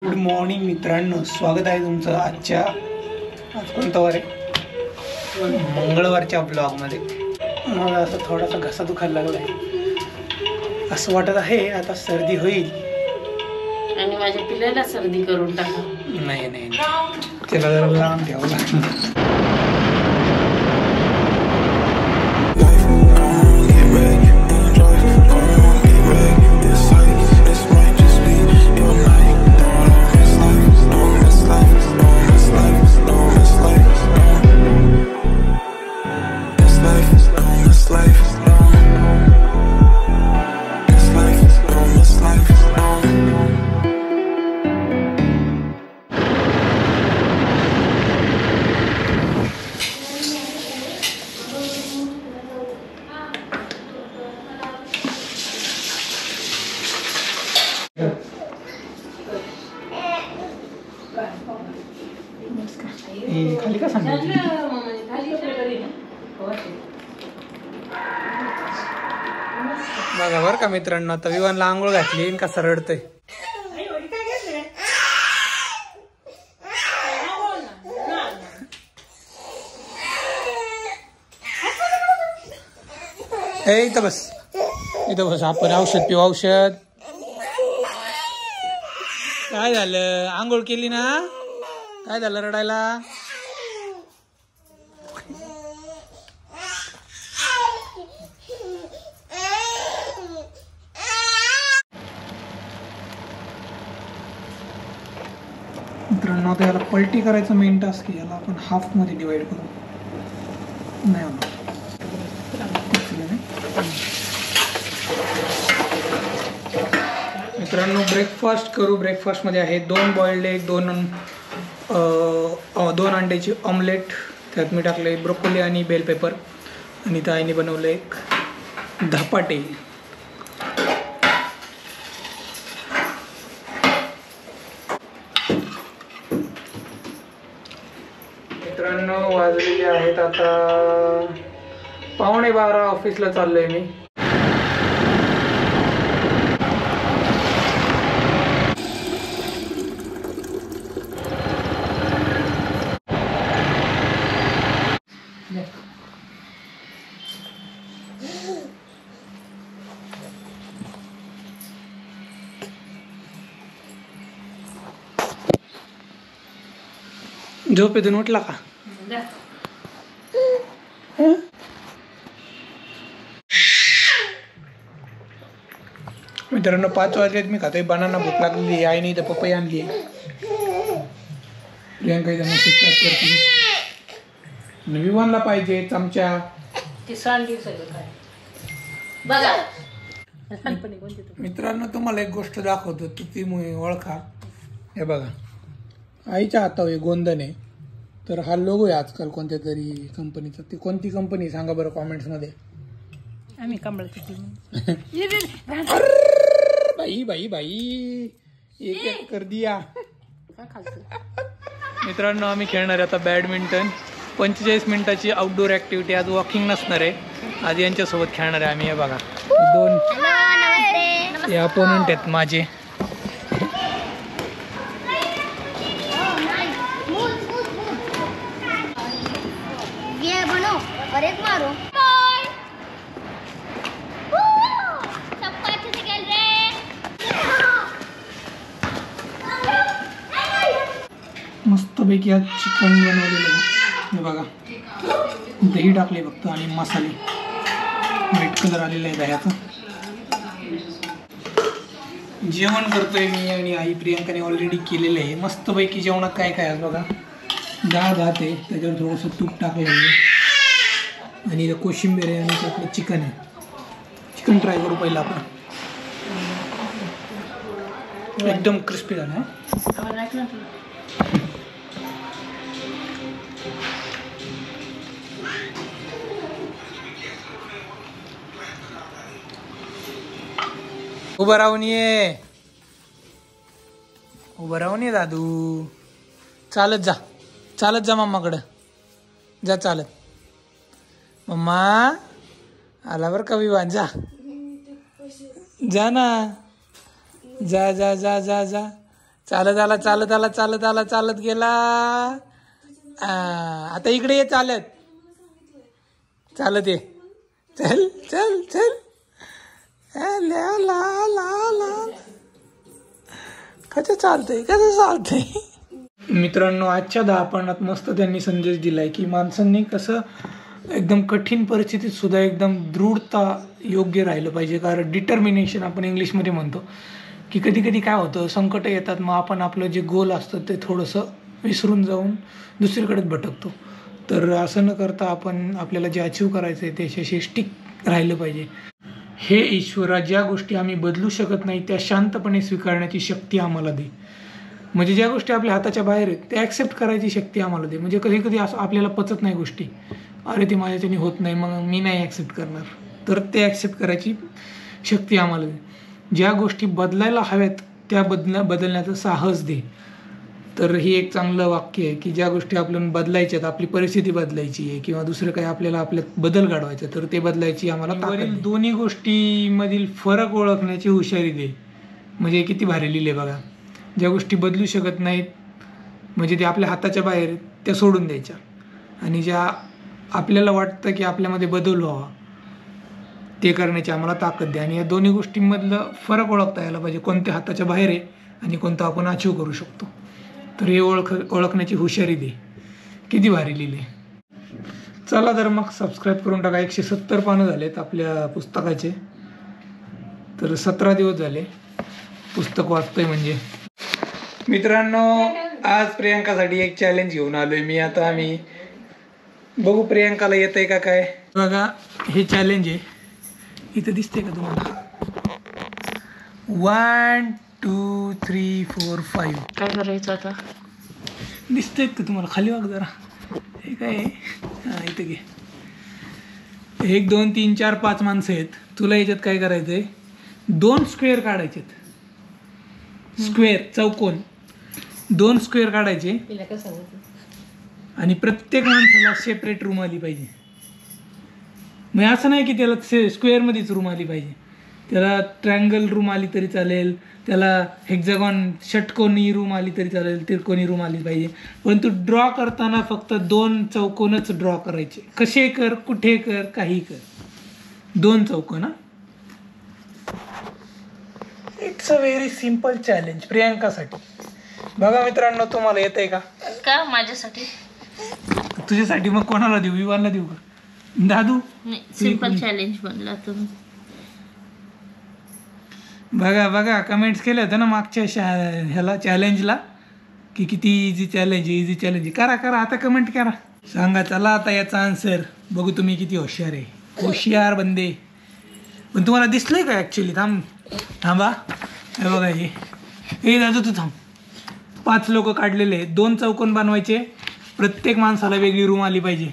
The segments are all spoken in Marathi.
गुड मॉर्निंग मित्रांनो, स्वागत आहे तुमचं आजच्या आज कोणता वार आहे मंगळवारच्या ब्लॉगमध्ये। मला असं थोडासा घसा दुखायला लागला आहे, असं वाटत आहे आता सर्दी होईल आणि माझ्या पिल्लाला सर्दी करून टाका। नाही नाही त्याला जरा लांब ठेवावं लागेल। खाली का सांगायची बघा बरं का मित्रांनो, आता विवानला आंघोळ घातली का सरडतय। इथं बस, इथं बस, आपण औषध पिऊ। औषध काय झालं? आंघोळ केली ना? काय झालं रडायला? मित्रांनो, आता याला पलटी करायचं मेन टास्क, याला आपण हाफ मध्ये डिवाइड करू। नाही मित्रांनो, ब्रेकफास्ट करू। ब्रेकफास्ट मध्ये आहे 2 बॉइल्ड एग, 2 अंड्याची ऑमलेट, त्यात मी टाकले ब्रोकोली आणि बेल पेपर, आणि त्या आईने बनवले एक धपाटे। मित्रांनो, वाजलेले आहेत आता 11:15। ऑफिसला चाललोय मी। झोपेतून उठला का? मित्रांनो, 5 वाजलेत, मी खातोय बनाना। भूक लागलेली, आईने इथं पपई आणली। प्रियांका इथं मेसेज टाईप करते, विवानला पाहिजे चमचा। मित्रांनो, तुम्हाला एक गोष्ट दाखवतो, ती ओळखा। हे बघा, आईच्या हातावर गोंधन आहे, तर हा लोगो आहे आजकाल कोणत्या तरी कंपनीचा। ती कोणती कंपनी सांगा बरं कॉमेंट्स मध्ये। आम्ही कमळची बाई बाई बाई, एक कर दिया। मित्रांनो, आम्ही खेळणार आता बॅडमिंटन। 45 मिनिटाची आउटडोर ऍक्टिव्हिटी। आज वॉकिंग नसणार आहे, आज यांच्यासोबत खेळणार आहे आम्ही। हे बघा, 2 अपोनंट आहेत माझे। और एक मारो। मस्त पैकी आज चिकन बनवलेलं आहे। हे बघा, दही टाकले फक्त आणि मसाले, व्हाईट कलर आलेला आहे दह्याचा। जेवण करतोय मी आणि आई। प्रियांकाने ऑलरेडी केलेलं आहे मस्त पैकी। जेवणात काय काय आज बघा, डाळ भात आहे, त्याच्यावर थोडंसं तूप टाकलेलं आहे, आणि कोशिंबीर आहे, आणि त्यातलं चिकन आहे। चिकन ट्राय करू पहिला आपण। एकदम क्रिस्पी झालं आहे। उभं राहून ये, उभं राहून ये दादू। चालत जा, चालत जा मम्माकडं जा, चालत। मम्मा आला बरं का विवान, जा जा ना, जा जा जा जा जा चालत आला चालत आला चालत आला चालत गेला. आता इकडे ये चालत चालत ये. चल चल चल. कसं चालतंय. मित्रांनो, आजच्या 10 पानात मस्त त्यांनी संदेश दिलाय की माणसांनी कसं एकदम कठीण परिस्थितीत सुद्धा एकदम दृढता योग्य राहिलं पाहिजे. कारण डिटर्मिनेशन आपण इंग्लिशमध्ये म्हणतो की कधी कधी काय होतं, संकट येतात, मग आपण आपलं जे गोल असतं ते थोडंसं विसरून जाऊन दुसरीकडेच भटकतो. तर असं न करता आपण आपल्याला जे अचीव करायचं आहे त्याच्याशी स्टिक राहिलं पाहिजे. हे ईश्वरा, ज्या गोष्टी आम्ही बदलू शकत नाही त्या शांतपणे स्वीकारण्याची शक्ती आम्हाला दे. म्हणजे ज्या गोष्टी आपल्या हाताच्या बाहेर आहेत त्या ॲक्सेप्ट करायची शक्ती आम्हाला दे. म्हणजे कधी कधी असं आपल्याला पचत नाही गोष्टी, अरे ते माझ्याच्याने होत नाही, मग मी नाही ॲक्सेप्ट करणार. तर ते ॲक्सेप्ट करायची शक्ती आम्हाला दे. ज्या गोष्टी बदलायला हव्यात त्या बदलण्याचं साहस दे. तर ही एक चांगलं वाक्य आहे की ज्या गोष्टी आपल्याला बदलायच्यात, आपली परिस्थिती बदलायची आहे किंवा दुसरं काही आपल्याला आपल्यात बदल घडवायचा, तर ते बदलायची आम्हाला ताकद. दोन्ही गोष्टीमधील फरक ओळखण्याची हुशारी दे. म्हणजे किती भारी लिहिले बघा. ज्या गोष्टी बदलू शकत नाहीत म्हणजे ते आपल्या हाताच्या बाहेर आहेत त्या सोडून द्यायच्या, आणि ज्या आपल्याला वाटतं की आपल्यामध्ये बदल व्हावा ते करण्याची आम्हाला ताकद द्या. आणि या दोन्ही गोष्टींमधलं फरक ओळखता यायला पाहिजे, कोणत्या हाताच्या बाहेर आहे आणि कोणतं आपण अचीव करू शकतो. तर हे ओळखण्याची हुशारी दे. किती भारी लिहिले. चला तर मग सबस्क्राईब करून टाका. 170 पानं झालेत आपल्या पुस्तकाचे. तर 17 दिवस झाले पुस्तक वाचतोय म्हणजे. मित्रांनो, आज प्रियांकासाठी एक चॅलेंज घेऊन आलोय मी. आता आम्ही बघू प्रियांकाला येतंय का काय. बघा, हे चॅलेंज आहे. इथं दिसतंय का तुम्हाला? 1 2 3 4 5. काय करायचं आता? दिसतंय का तुम्हाला? खाली वाग जरा. हे काय आहे? हां, इथं घे. 1 2 3 4 5 माणसं आहेत. तुला याच्यात काय करायचं आहे, 2 स्क्वेअर काढायचेत. स्क्वेअर, चौकोन 2 स्क्वेअर काढायचे आणि प्रत्येक माणसाला सेपरेट रूम आली पाहिजे. मग असं नाही की त्याला स्क्वेअरमध्येच रूम आली पाहिजे. त्याला ट्रायंगल रूम आली तरी चालेल, त्याला हेक्झागॉन षटकोनी रूम आली तरी चालेल, त्रिकोणी रूम आली पाहिजे. पण तू ड्रॉ करताना फक्त 2 चौकोनच ड्रॉ करायचे. कसे कर, कुठे कर, काही कर, 2 चौकोन. It's a very simple challenge प्रियांकासाठी. बघा मित्रांनो, तुम्हाला येतंय का? का माझ्यासाठी? तुझ्यासाठी मग कोणाला देऊ? विवानला देऊ का? दादू? सिम्पल चॅलेंज बनला तुम्ही. बघा बघा, कमेंट्स केले होते ना मागच्या ह्याला चॅलेंजला की किती इझी चॅलेंज, इझी चॅलेंज. करा करा आता, कमेंट करा, सांगा. चला आता याचा आन्सर बघू तुम्ही किती हुशार आहे. हुशियार बंदे. पण तुम्हाला दिसलंय का ॲक्च्युली? थांबा, हे बघा, हे दादू तू थांब. 5 लोक काढलेले आहेत. 2 चौकोन बनवायचे, प्रत्येक माणसाला वेगळी रूम आली पाहिजे.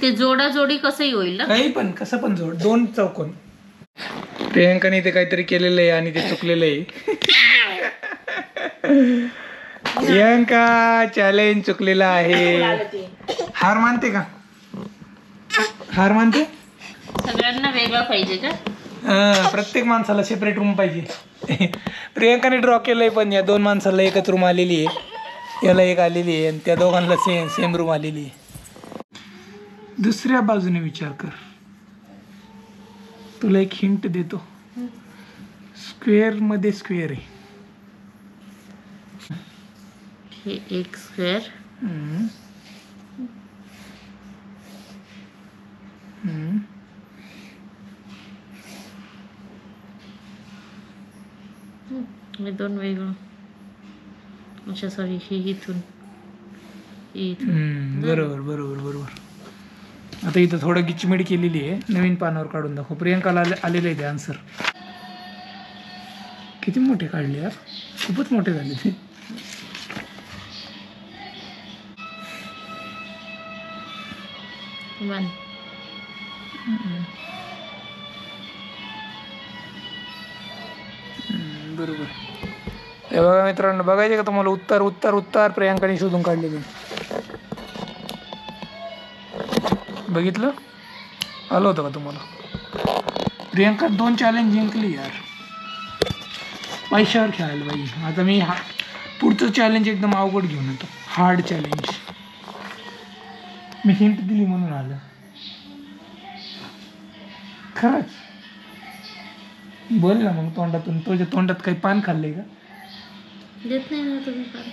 ते जोडाजोडी कसंही होईल ना, काही पण कसं पण जोड. 2 चौकोन. प्रियांकाने ते काहीतरी केलेलं आहे आणि ते चुकलेलं आहे. प्रियांका, चॅलेंज चुकलेला आहे. हार मानते का? हार मानते? सगळ्यांना वेगळं पाहिजे का? प्रत्येक माणसाला सेपरेट रूम पाहिजे. प्रियांकाने ड्रॉ केलंय, पण या 2 माणसाला एकच रूम आलेली आहे. याला एक आलेली आहे आणि त्या दोघांना सेम रूम आलेली आहे. दुसऱ्या बाजूने विचार कर. तुला एक हिंट देतो. स्क्वेअर मध्ये स्क्वेअर आहे. हे एक स्क्वेअर. हे 2 वेगळं. अच्छा सॉरी, हे इथून. बरोबर बरोबर बरोबर. आता इथं थोडं गिचमिड केलेली आहे. नवीन पानावर काढून दाखव. प्रियांकाला आलेलं आहे ते आन्सर. किती मोठे काढले यार, खूपच मोठे झाले ते. बरोबर. हे बघा मित्रांनो, बघायचे का तुम्हाला? उत्तर उत्तर उत्तर प्रियांकाने शोधून काढलेले. बघितलं? आलं होतं का तुम्हाला? प्रियंका 2 चॅलेंज जिंकली यार. पैशावर खेळायला बाई. आता मी पुढचं चॅलेंज एकदम अवघड घेऊन येतो, हार्ड चॅलेंज. मी हिंट दिली म्हणून आलं. खरंच बोल ना मग तोंडातून. तुझ्या तोंडात काही पान खाल्लंय का? देत नाही ना तुम्ही पण.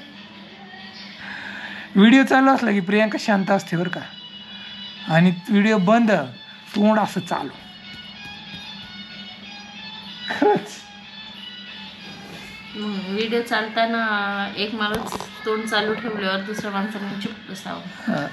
व्हिडिओ चालू असला की प्रियंका शांत असते बरं का, आणि व्हिडिओ बंद तोंड असं चालू. खरंच व्हिडिओ चालताना एक माणूस तोंड चालू ठेवल्यावर दुसऱ्या माणसाने चुप बसावं.